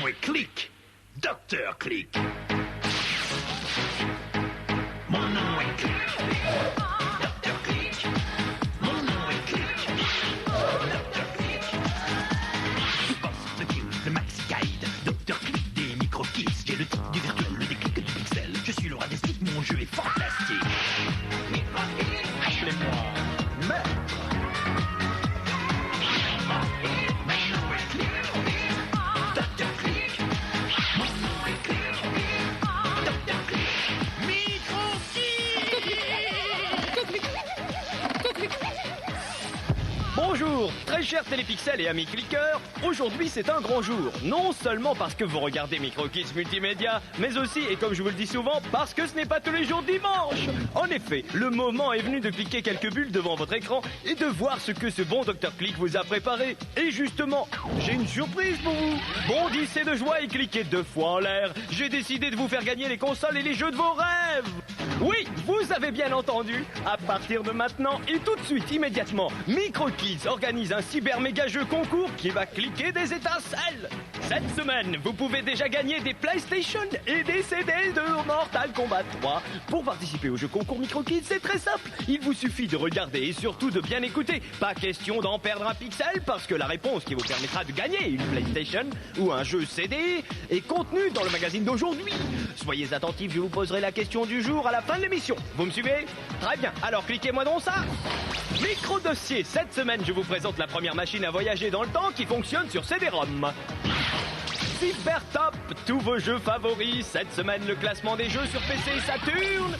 nom est Click. Docteur Click. Mon nom est Click. Docteur Click. Mon nom est Click. Docteur Click. Boss, le Kill, le Maxi Guide. Docteur Click des micro-kids. J'ai le type du virtuel, le déclic du pixel. Je suis le roi des sticks, mon jeu est fantastique. Micro-kids. Appelez-moi Maître. Bonjour, très chers télépixels et amis clickers, aujourd'hui c'est un grand jour, non seulement parce que vous regardez MicroKids Multimédia, mais aussi, et comme je vous le dis souvent, parce que ce n'est pas tous les jours dimanche. En effet, le moment est venu de cliquer quelques bulles devant votre écran et de voir ce que ce bon Dr Click vous a préparé. Et justement, j'ai une surprise pour vous. Bondissez de joie et cliquez 2 fois en l'air. J'ai décidé de vous faire gagner les consoles et les jeux de vos rêves. Oui, vous avez bien entendu. À partir de maintenant et tout de suite, immédiatement, MicroKids organise un cyber méga jeu concours qui va cliquer des étincelles. Cette semaine, vous pouvez déjà gagner des PlayStation et des CD de Mortal Kombat 3. Pour participer au jeu concours MicroKids, c'est très simple. Il vous suffit de regarder et surtout de bien écouter. Pas question d'en perdre un pixel parce que la réponse qui vous permettra de gagner une PlayStation ou un jeu CD est contenue dans le magazine d'aujourd'hui. Soyez attentifs, je vous poserai la question du jour à la fin de l'émission. Vous me suivez? Très bien, alors cliquez-moi dans ça. Micro-dossier, cette semaine je vous présente la première machine à voyager dans le temps qui fonctionne sur CD-ROM. Cybertop, tous vos jeux favoris, cette semaine le classement des jeux sur PC et Saturn.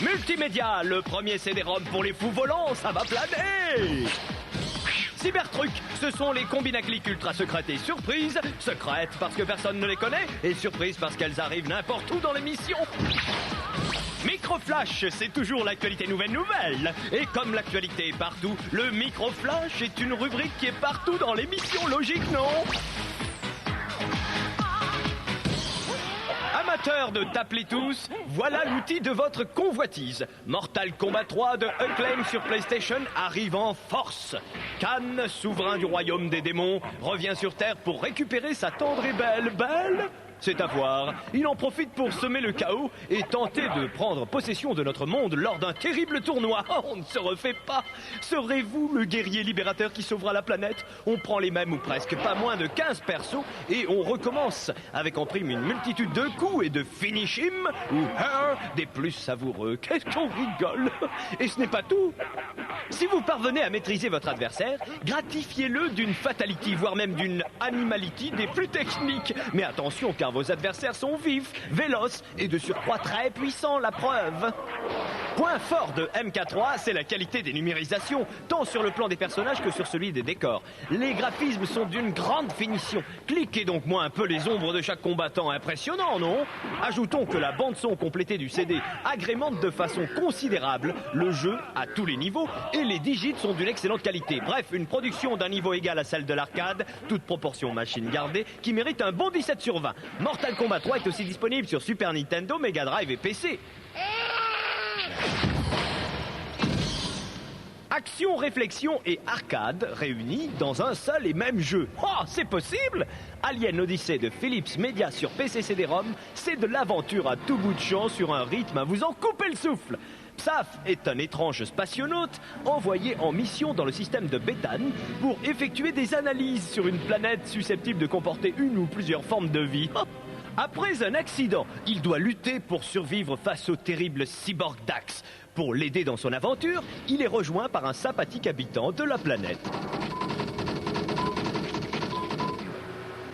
Multimédia, le premier CD-ROM pour les fous volants, ça va planer. Cybertruc, ce sont les combinaclics ultra secrètes et surprises. Secrètes parce que personne ne les connaît et surprises parce qu'elles arrivent n'importe où dans l'émission. Microflash, c'est toujours l'actualité nouvelle. Et comme l'actualité est partout, le Microflash est une rubrique qui est partout dans l'émission, logique, non? Amateurs de Tape-les tous, voilà l'outil de votre convoitise. Mortal Kombat 3 de Acclaim sur PlayStation arrive en force. Khan, souverain du royaume des démons, revient sur Terre pour récupérer sa tendre et belle... C'est à voir. Il en profite pour semer le chaos et tenter de prendre possession de notre monde lors d'un terrible tournoi. Oh, on ne se refait pas. Serez-vous le guerrier libérateur qui sauvera la planète? On prend les mêmes ou presque pas moins de 15 persos et on recommence avec en prime une multitude de coups et de finish him ou des plus savoureux. Qu'est-ce qu'on rigole? Et ce n'est pas tout. Si vous parvenez à maîtriser votre adversaire, gratifiez-le d'une fatality, voire même d'une animality des plus techniques. Mais attention, car vos adversaires sont vifs, véloces et de surcroît très puissants, la preuve. Point fort de MK3, c'est la qualité des numérisations, tant sur le plan des personnages que sur celui des décors. Les graphismes sont d'une grande finition. Cliquez donc moi un peu les ombres de chaque combattant, impressionnant, non? Ajoutons que la bande-son complétée du CD agrémente de façon considérable le jeu à tous les niveaux et les digits sont d'une excellente qualité. Bref, une production d'un niveau égal à celle de l'arcade, toute proportion machine gardée, qui mérite un bon 17 sur 20. Mortal Kombat 3 est aussi disponible sur Super Nintendo, Mega Drive et PC. Action, réflexion et arcade réunis dans un seul et même jeu. Oh, c'est possible! Alien Odyssey de Philips Media sur PC CD-ROM, c'est de l'aventure à tout bout de champ sur un rythme à vous en couper le souffle. Psaf est un étrange spationaute envoyé en mission dans le système de Béthane pour effectuer des analyses sur une planète susceptible de comporter une ou plusieurs formes de vie. Après un accident, il doit lutter pour survivre face au terrible cyborg Dax. Pour l'aider dans son aventure, il est rejoint par un sympathique habitant de la planète.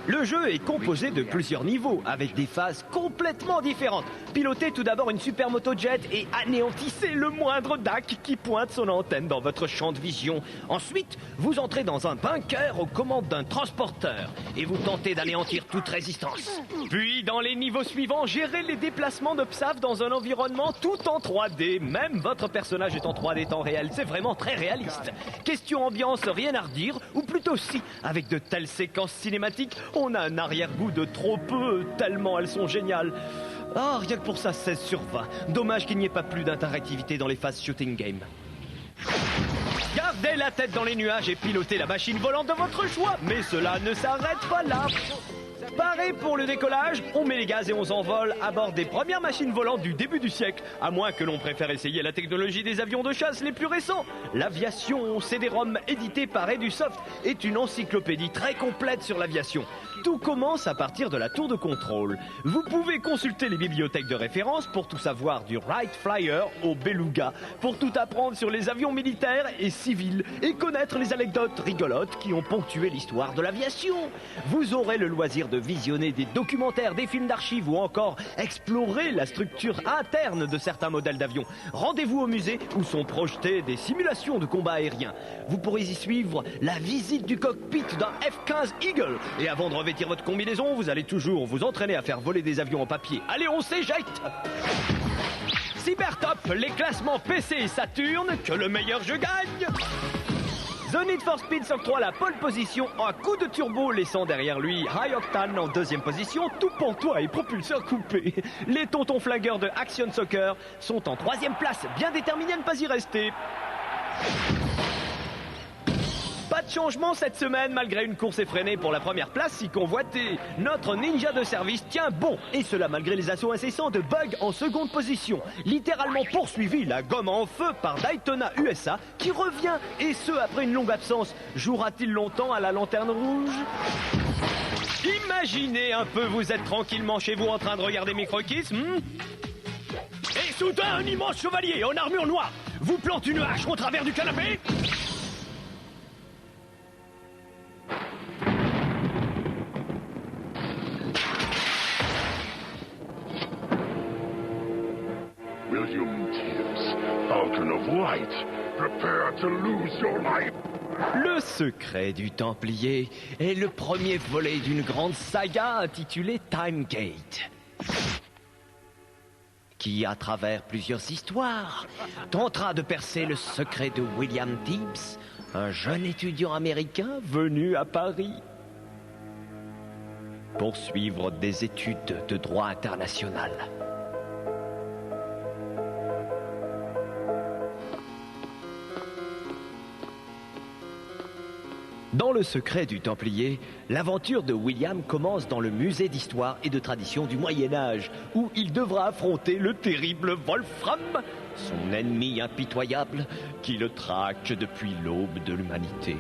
Le jeu est composé de plusieurs niveaux, avec des phases complètement différentes. Pilotez tout d'abord une super moto-jet et anéantissez le moindre DAC qui pointe son antenne dans votre champ de vision. Ensuite, vous entrez dans un bunker aux commandes d'un transporteur et vous tentez d'anéantir toute résistance. Puis, dans les niveaux suivants, gérez les déplacements de Psaf dans un environnement tout en 3D. Même votre personnage est en 3D temps réel, c'est vraiment très réaliste. Question ambiance, rien à redire, ou plutôt si, avec de telles séquences cinématiques, on a un arrière-goût de trop peu, tellement elles sont géniales. Ah, rien que pour ça, 16 sur 20. Dommage qu'il n'y ait pas plus d'interactivité dans les phases shooting game. Gare Gardez la tête dans les nuages et pilotez la machine volante de votre choix. Mais cela ne s'arrête pas là. Paré pour le décollage, on met les gaz et on s'envole à bord des premières machines volantes du début du siècle, à moins que l'on préfère essayer la technologie des avions de chasse les plus récents. L'aviation CD-ROM édité par Edusoft est une encyclopédie très complète sur l'aviation. Tout commence à partir de la tour de contrôle. Vous pouvez consulter les bibliothèques de référence pour tout savoir du Wright Flyer au Beluga, pour tout apprendre sur les avions militaires et civils et connaître les anecdotes rigolotes qui ont ponctué l'histoire de l'aviation. Vous aurez le loisir de visionner des documentaires, des films d'archives ou encore explorer la structure interne de certains modèles d'avions. Rendez-vous au musée où sont projetées des simulations de combat aérien. Vous pourrez y suivre la visite du cockpit d'un F-15 Eagle. Et avant de revêtir votre combinaison, vous allez toujours vous entraîner à faire voler des avions en papier. Allez, on s'éjecte! Cybertop, les classements PC et Saturn, que le meilleur jeu gagne! The Need for Speed s'octroie la pole position en coup de turbo, laissant derrière lui High Octane en deuxième position, tout pantois et propulseur coupé. Les tontons flingueurs de Action Soccer sont en troisième place, bien déterminés à ne pas y rester. Pas de changement cette semaine, malgré une course effrénée pour la première place si convoitée. Notre ninja de service tient bon, et cela malgré les assauts incessants de Bug en seconde position. Littéralement poursuivi, la gomme en feu par Daytona USA, qui revient, et ce après une longue absence. Jouera-t-il longtemps à la lanterne rouge ? Imaginez un peu, vous êtes tranquillement chez vous en train de regarder Microkiss, et soudain un immense chevalier en armure noire vous plante une hache au travers du canapé. William Tibbs, Falcon of Light, prepare to lose your life. Le secret du Templier est le premier volet d'une grande saga intitulée Time Gate, qui, à travers plusieurs histoires, tentera de percer le secret de William Tibbs, un jeune étudiant américain venu à Paris pour suivre des études de droit international. Dans le secret du Templier, l'aventure de William commence dans le musée d'histoire et de tradition du Moyen-Âge, où il devra affronter le terrible Wolfram, son ennemi impitoyable qui le traque depuis l'aube de l'humanité.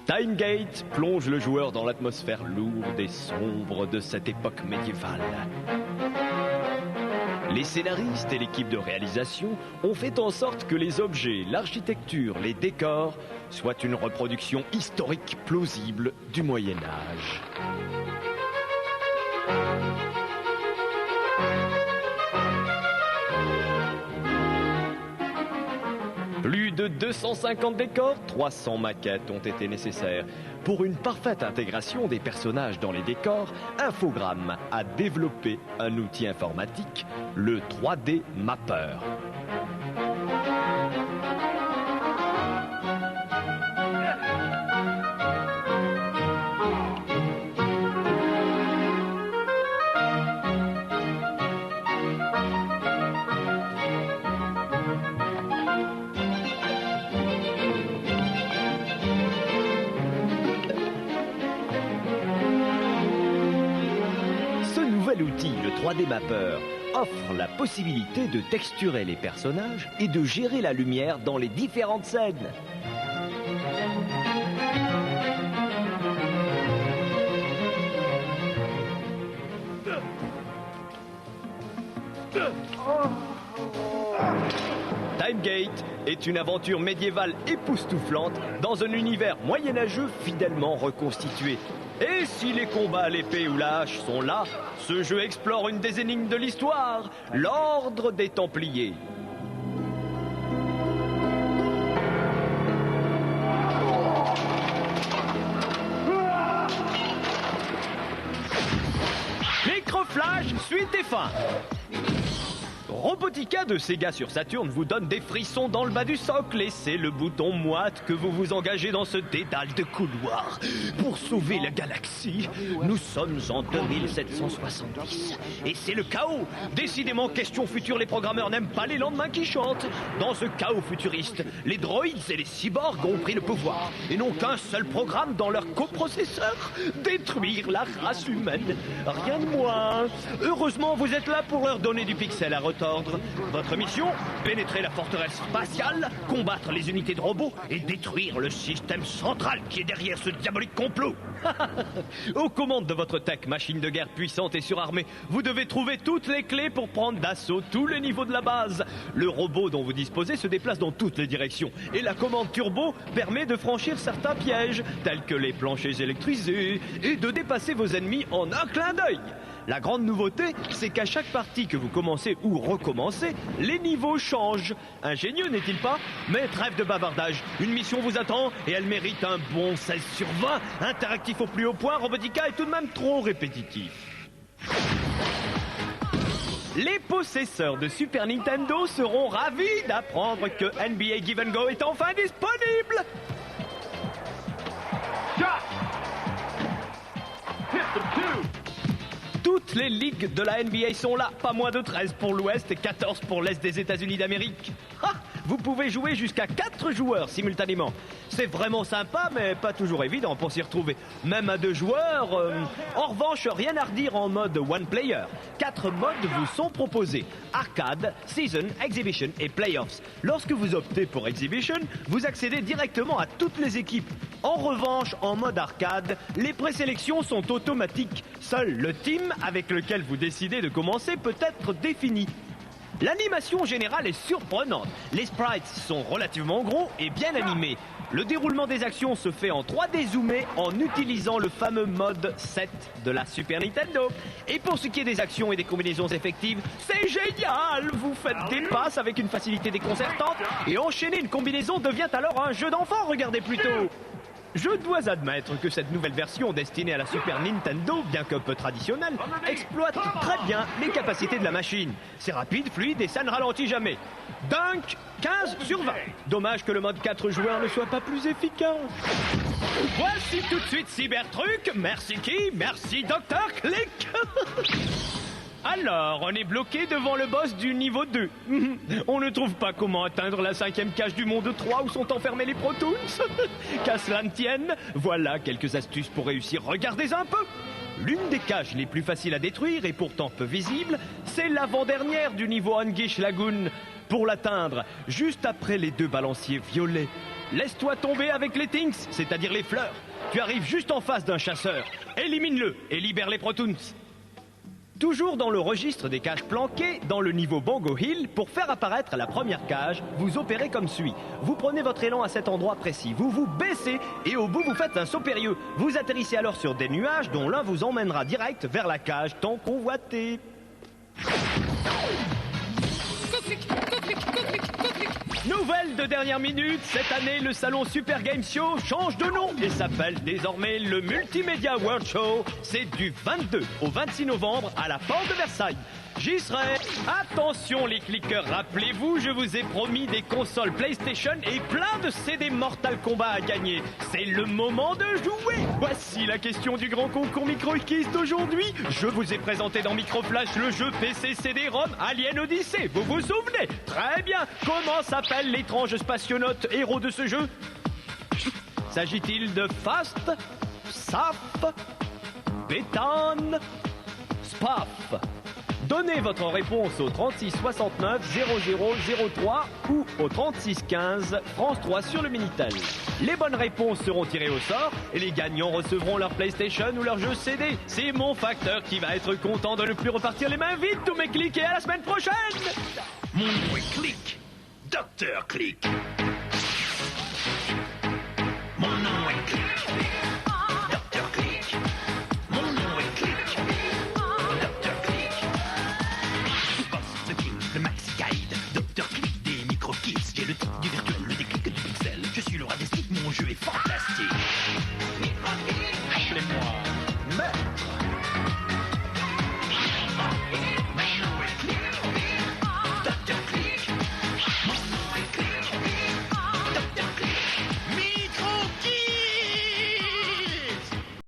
Time Gate plonge le joueur dans l'atmosphère lourde et sombre de cette époque médiévale. Les scénaristes et l'équipe de réalisation ont fait en sorte que les objets, l'architecture, les décors soient une reproduction historique plausible du Moyen-Âge. Plus de 250 décors, 300 maquettes ont été nécessaires. Pour une parfaite intégration des personnages dans les décors, Infogrames a développé un outil informatique, le 3D Mapper. L'outil, le 3D Mapper, offre la possibilité de texturer les personnages et de gérer la lumière dans les différentes scènes. Time Gate est une aventure médiévale époustouflante dans un univers moyenâgeux fidèlement reconstitué. Et si les combats à l'épée ou la hache sont là, ce jeu explore une des énigmes de l'histoire, l'ordre des Templiers. Microflash, suite et fin. Robotica de Sega sur Saturn vous donne des frissons dans le bas du socle et c'est le bouton moite que vous vous engagez dans ce dédale de couloirs. Pour sauver la galaxie, nous sommes en 2770 et c'est le chaos. Décidément, question future, les programmeurs n'aiment pas les lendemains qui chantent. Dans ce chaos futuriste, les droïdes et les cyborgs ont pris le pouvoir et n'ont qu'un seul programme dans leur coprocesseur: détruire la race humaine. Rien de moins. Heureusement, vous êtes là pour leur donner du pixel à retordre. Votre mission, pénétrer la forteresse spatiale, combattre les unités de robots et détruire le système central qui est derrière ce diabolique complot. Aux commandes de votre tech, machine de guerre puissante et surarmée, vous devez trouver toutes les clés pour prendre d'assaut tous les niveaux de la base. Le robot dont vous disposez se déplace dans toutes les directions et la commande turbo permet de franchir certains pièges, tels que les planchers électrisés, et de dépasser vos ennemis en un clin d'œil. La grande nouveauté, c'est qu'à chaque partie que vous commencez ou recommencez, les niveaux changent. Ingénieux, n'est-il pas? Mais trêve de bavardage. Une mission vous attend et elle mérite un bon 16 sur 20. Interactif au plus haut point, Robotica est tout de même trop répétitif. Les possesseurs de Super Nintendo seront ravis d'apprendre que NBA Give & Go est enfin disponible. Toutes les ligues de la NBA sont là, pas moins de 13 pour l'Ouest et 14 pour l'Est des États-Unis d'Amérique. Ah, vous pouvez jouer jusqu'à 4 joueurs simultanément. C'est vraiment sympa, mais pas toujours évident pour s'y retrouver. Même à 2 joueurs. En revanche, rien à redire en mode one player. 4 modes vous sont proposés: Arcade, Season, Exhibition et Playoffs. Lorsque vous optez pour Exhibition, vous accédez directement à toutes les équipes. En revanche, en mode arcade, les présélections sont automatiques. Seul le team avec lequel vous décidez de commencer peut être défini. L'animation générale est surprenante. Les sprites sont relativement gros et bien animés. Le déroulement des actions se fait en 3D zoomé en utilisant le fameux mode 7 de la Super Nintendo. Et pour ce qui est des actions et des combinaisons effectives, c'est génial! Vous faites des passes avec une facilité déconcertante et enchaîner une combinaison devient alors un jeu d'enfant, regardez plutôt. Je dois admettre que cette nouvelle version destinée à la Super Nintendo, bien que peu traditionnelle, exploite très bien les capacités de la machine. C'est rapide, fluide et ça ne ralentit jamais. Dunk, 15 sur 20. Dommage que le mode 4 joueurs ne soit pas plus efficace. Voici tout de suite Cybertruck. Merci qui? Merci Dr. Click. Alors, on est bloqué devant le boss du niveau 2. On ne trouve pas comment atteindre la 5e cage du monde 3 où sont enfermés les Pro Tools. Qu'à cela ne tienne, voilà quelques astuces pour réussir. Regardez un peu. L'une des cages les plus faciles à détruire et pourtant peu visible, c'est l'avant-dernière du niveau Anguish Lagoon. Pour l'atteindre, juste après les 2 balanciers violets, laisse-toi tomber avec les Things, c'est-à-dire les fleurs. Tu arrives juste en face d'un chasseur. Élimine-le et libère les Pro Tools. Toujours dans le registre des cages planquées, dans le niveau Bongo Hill, pour faire apparaître la première cage, vous opérez comme suit. Vous prenez votre élan à cet endroit précis, vous vous baissez et au bout vous faites un saut périlleux. Vous atterrissez alors sur des nuages dont l'un vous emmènera direct vers la cage tant convoitée. Nouvelle de dernière minute, cette année le salon Super Game Show change de nom et s'appelle désormais le Multimedia World Show. C'est du 22 au 26 novembre à la porte de Versailles. J'y serai. Attention les cliqueurs, rappelez-vous, je vous ai promis des consoles PlayStation et plein de CD Mortal Kombat à gagner. C'est le moment de jouer. Voici la question du grand concours MicroKiss d'aujourd'hui. Je vous ai présenté dans Microflash le jeu PC CD-ROM Alien Odyssey. Vous vous souvenez? Très bien. Comment s'appelle l'étrange spationaute héros de ce jeu? S'agit-il de Fast, Saf, Bétan, Spaf? Donnez votre réponse au 36 69 0003 ou au 36 15 France 3 sur le Minitel. Les bonnes réponses seront tirées au sort et les gagnants recevront leur PlayStation ou leur jeu CD. C'est mon facteur qui va être content de ne plus repartir les mains vides. Tous mes clics et à la semaine prochaine. Mon nom est Click, Dr. Click. Mon nom est Click.